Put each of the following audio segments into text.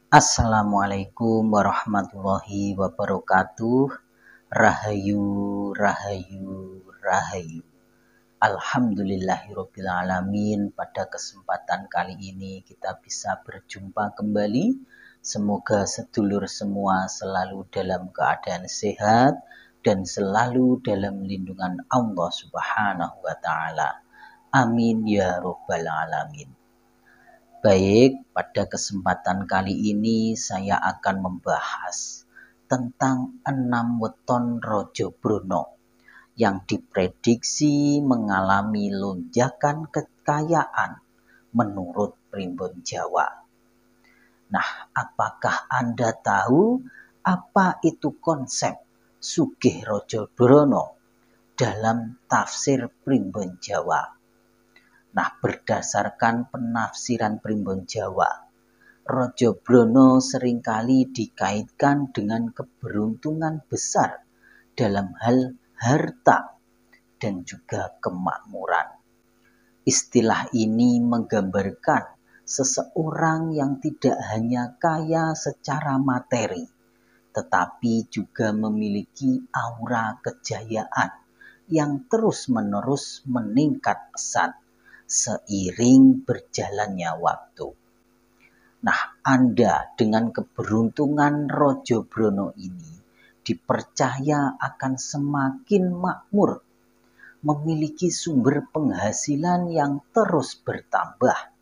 Assalamualaikum warahmatullahi wabarakatuh. Rahayu, rahayu, rahayu. Alhamdulillahirabbil alamin. Pada kesempatan kali ini kita bisa berjumpa kembali. Semoga sedulur semua selalu dalam keadaan sehat dan selalu dalam lindungan Allah Subhanahu wa taala. Amin ya rabbal alamin. Baik, pada kesempatan kali ini saya akan membahas tentang 6 weton Raja Brana yang diprediksi mengalami lonjakan kekayaan menurut Primbon Jawa. Nah, apakah Anda tahu apa itu konsep Sugih Raja Brana dalam tafsir Primbon Jawa? Nah, berdasarkan penafsiran Primbon Jawa, Raja Brana seringkali dikaitkan dengan keberuntungan besar dalam hal harta dan juga kemakmuran. Istilah ini menggambarkan seseorang yang tidak hanya kaya secara materi, tetapi juga memiliki aura kejayaan yang terus-menerus meningkat pesat seiring berjalannya waktu. Nah, Anda dengan keberuntungan Raja Brana ini dipercaya akan semakin makmur, memiliki sumber penghasilan yang terus bertambah,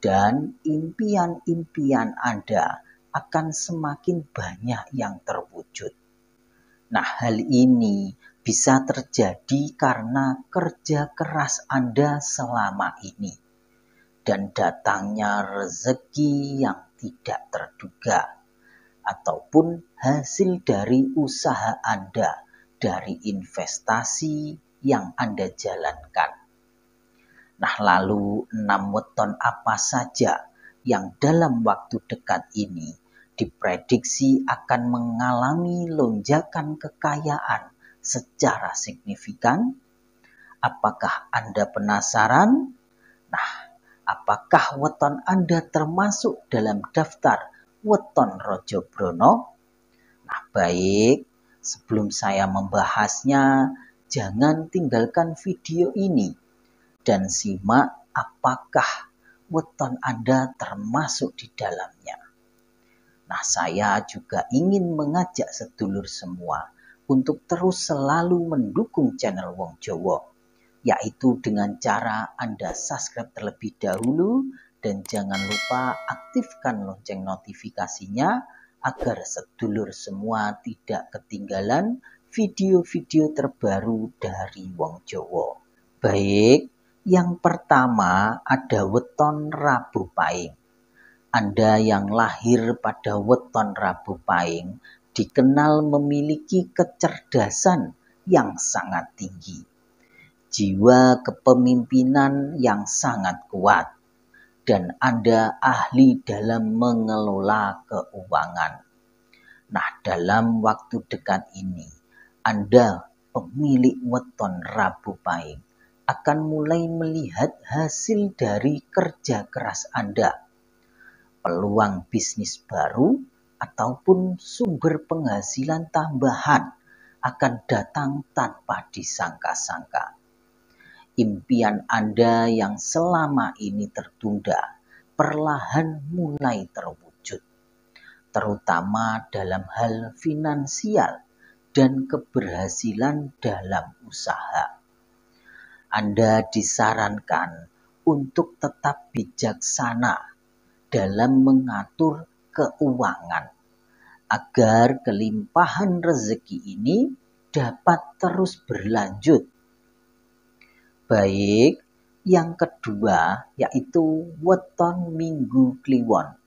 dan impian-impian Anda akan semakin banyak yang terwujud. Nah, hal ini bisa terjadi karena kerja keras Anda selama ini dan datangnya rezeki yang tidak terduga ataupun hasil dari usaha Anda dari investasi yang Anda jalankan. Nah, lalu 6 weton apa saja yang dalam waktu dekat ini diprediksi akan mengalami lonjakan kekayaan secara signifikan? Apakah Anda penasaran? Nah, apakah weton Anda termasuk dalam daftar weton Raja Brana? Nah, baik, sebelum saya membahasnya, jangan tinggalkan video ini dan simak apakah weton Anda termasuk di dalamnya. Nah, saya juga ingin mengajak sedulur semua untuk terus selalu mendukung channel Wong Jawa, yaitu dengan cara Anda subscribe terlebih dahulu dan jangan lupa aktifkan lonceng notifikasinya agar sedulur semua tidak ketinggalan video-video terbaru dari Wong Jawa. Baik, yang pertama ada weton Rabu Pahing. Anda yang lahir pada weton Rabu Pahing dikenal memiliki kecerdasan yang sangat tinggi, jiwa kepemimpinan yang sangat kuat, dan Anda ahli dalam mengelola keuangan. Nah, dalam waktu dekat ini, Anda pemilik weton Rabu Pahing akan mulai melihat hasil dari kerja keras Anda. Peluang bisnis baru ataupun sumber penghasilan tambahan akan datang tanpa disangka-sangka. Impian Anda yang selama ini tertunda perlahan mulai terwujud, terutama dalam hal finansial dan keberhasilan dalam usaha. Anda disarankan untuk tetap bijaksana dalam mengatur keuangan agar kelimpahan rezeki ini dapat terus berlanjut. Baik, yang kedua yaitu weton Minggu Kliwon.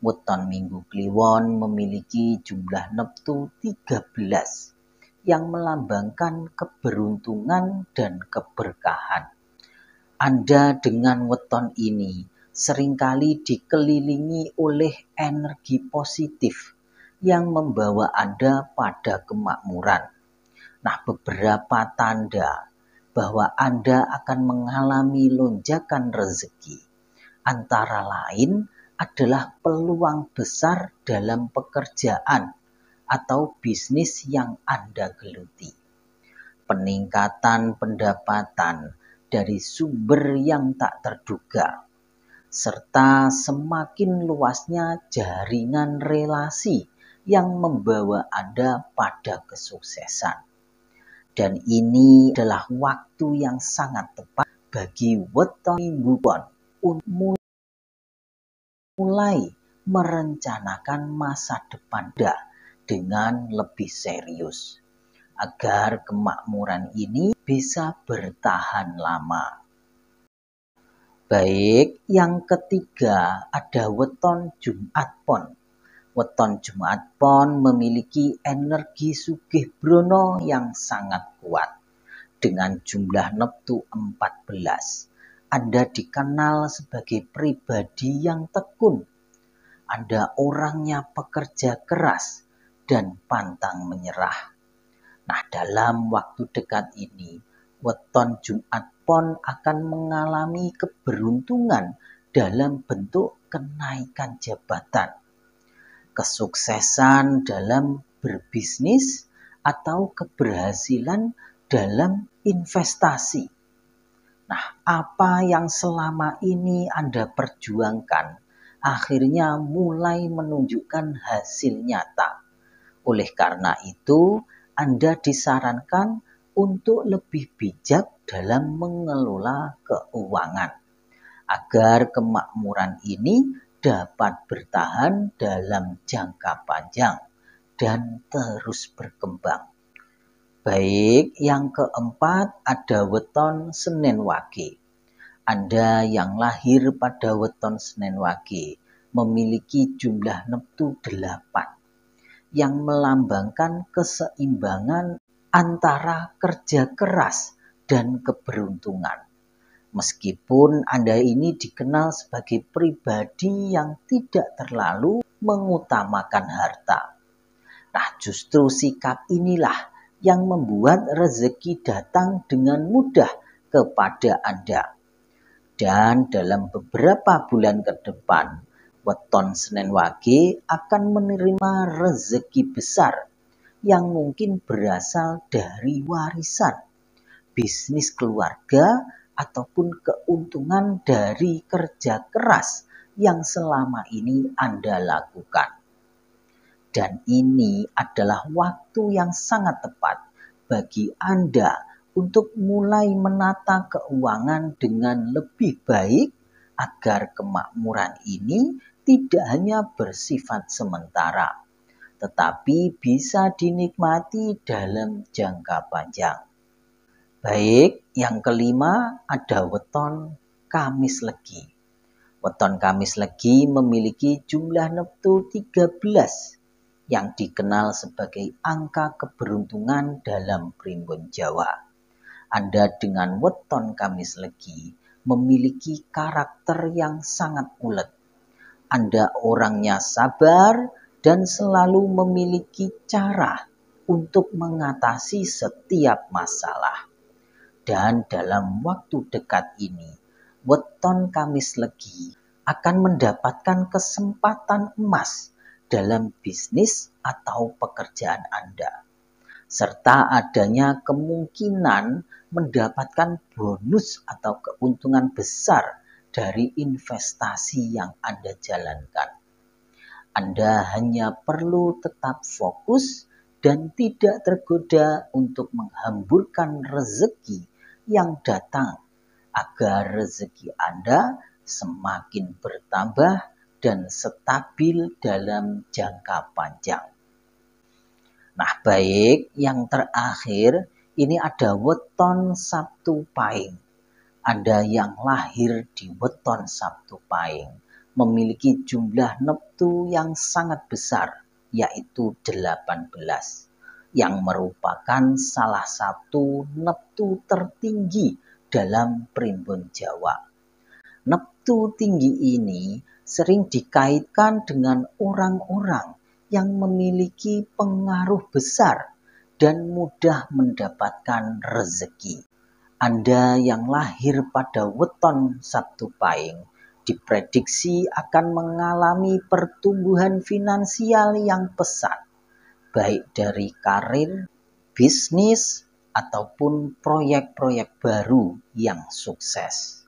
Weton Minggu Kliwon memiliki jumlah neptu 13 yang melambangkan keberuntungan dan keberkahan. Anda dengan weton ini seringkali dikelilingi oleh energi positif yang membawa Anda pada kemakmuran. Nah, beberapa tanda bahwa Anda akan mengalami lonjakan rezeki antara lain adalah peluang besar dalam pekerjaan atau bisnis yang Anda geluti. Peningkatan pendapatan dari sumber yang tak terduga, serta semakin luasnya jaringan relasi yang membawa Anda pada kesuksesan. Dan ini adalah waktu yang sangat tepat bagi weton minggu kliwon untuk mulai merencanakan masa depan Anda dengan lebih serius, agar kemakmuran ini bisa bertahan lama. Baik, yang ketiga ada weton Jumat Pon. Weton Jumat Pon memiliki energi Sugihbrono yang sangat kuat. Dengan jumlah neptu 14, Anda dikenal sebagai pribadi yang tekun. Anda orangnya pekerja keras dan pantang menyerah. Nah, dalam waktu dekat ini, weton Jumat Pon akan mengalami keberuntungan dalam bentuk kenaikan jabatan, kesuksesan dalam berbisnis, atau keberhasilan dalam investasi. Nah, apa yang selama ini Anda perjuangkan akhirnya mulai menunjukkan hasil nyata. Oleh karena itu, Anda disarankan untuk lebih bijak dalam mengelola keuangan, agar kemakmuran ini dapat bertahan dalam jangka panjang dan terus berkembang. Baik, yang keempat ada weton Senin Wage. Anda yang lahir pada weton Senin Wage memiliki jumlah neptu 8 yang melambangkan keseimbangan antara kerja keras dan keberuntungan. Meskipun Anda ini dikenal sebagai pribadi yang tidak terlalu mengutamakan harta. Nah, justru sikap inilah yang membuat rezeki datang dengan mudah kepada Anda. Dan dalam beberapa bulan ke depan, weton Senin Wage akan menerima rezeki besar yang mungkin berasal dari warisan, bisnis keluarga, ataupun keuntungan dari kerja keras yang selama ini Anda lakukan. Dan ini adalah waktu yang sangat tepat bagi Anda untuk mulai menata keuangan dengan lebih baik, agar kemakmuran ini tidak hanya bersifat sementara, tetapi bisa dinikmati dalam jangka panjang. Baik, yang kelima ada weton Kamis Legi. Weton Kamis Legi memiliki jumlah neptu 13 yang dikenal sebagai angka keberuntungan dalam primbon Jawa. Anda dengan weton Kamis Legi memiliki karakter yang sangat ulet. Anda orangnya sabar dan selalu memiliki cara untuk mengatasi setiap masalah. Dan dalam waktu dekat ini, weton Kamis Legi akan mendapatkan kesempatan emas dalam bisnis atau pekerjaan Anda, serta adanya kemungkinan mendapatkan bonus atau keuntungan besar dari investasi yang Anda jalankan. Anda hanya perlu tetap fokus dan tidak tergoda untuk menghamburkan rezeki yang datang, agar rezeki Anda semakin bertambah dan stabil dalam jangka panjang. Nah, baik, yang terakhir ini ada weton Sabtu Pahing. Anda yang lahir di weton Sabtu Pahing memiliki jumlah neptu yang sangat besar, yaitu 18, yang merupakan salah satu neptu tertinggi dalam primbon Jawa. Neptu tinggi ini sering dikaitkan dengan orang-orang yang memiliki pengaruh besar dan mudah mendapatkan rezeki. Anda yang lahir pada weton Sabtu Pahing diprediksi akan mengalami pertumbuhan finansial yang pesat, baik dari karir, bisnis, ataupun proyek-proyek baru yang sukses.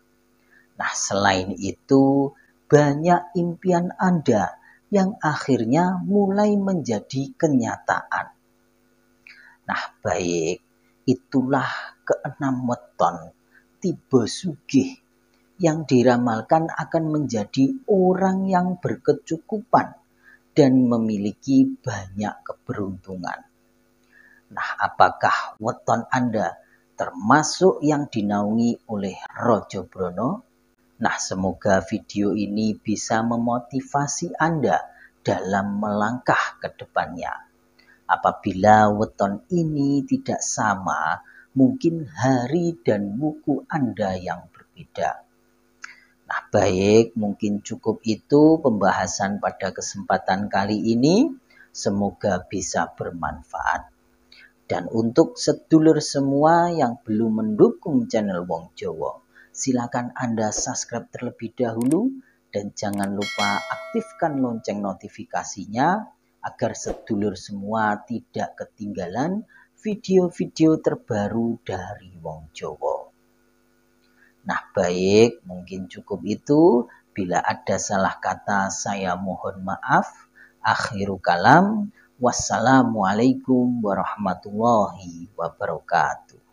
Nah, selain itu, banyak impian Anda yang akhirnya mulai menjadi kenyataan. Nah, baik, itulah keenam weton tiba sugih yang diramalkan akan menjadi orang yang berkecukupan dan memiliki banyak keberuntungan. Nah, apakah weton Anda termasuk yang dinaungi oleh Rojo Brono? Nah, semoga video ini bisa memotivasi Anda dalam melangkah ke depannya. Apabila weton ini tidak sama, mungkin hari dan buku Anda yang berbeda. Nah, baik, mungkin cukup itu pembahasan pada kesempatan kali ini. Semoga bisa bermanfaat. Dan untuk sedulur semua yang belum mendukung channel Wong Jowo, silakan Anda subscribe terlebih dahulu dan jangan lupa aktifkan lonceng notifikasinya agar sedulur semua tidak ketinggalan video-video terbaru dari Wong Jowo. Nah, baik, mungkin cukup itu. Bila ada salah kata, saya mohon maaf. Akhirul kalam. Wassalamualaikum warahmatullahi wabarakatuh.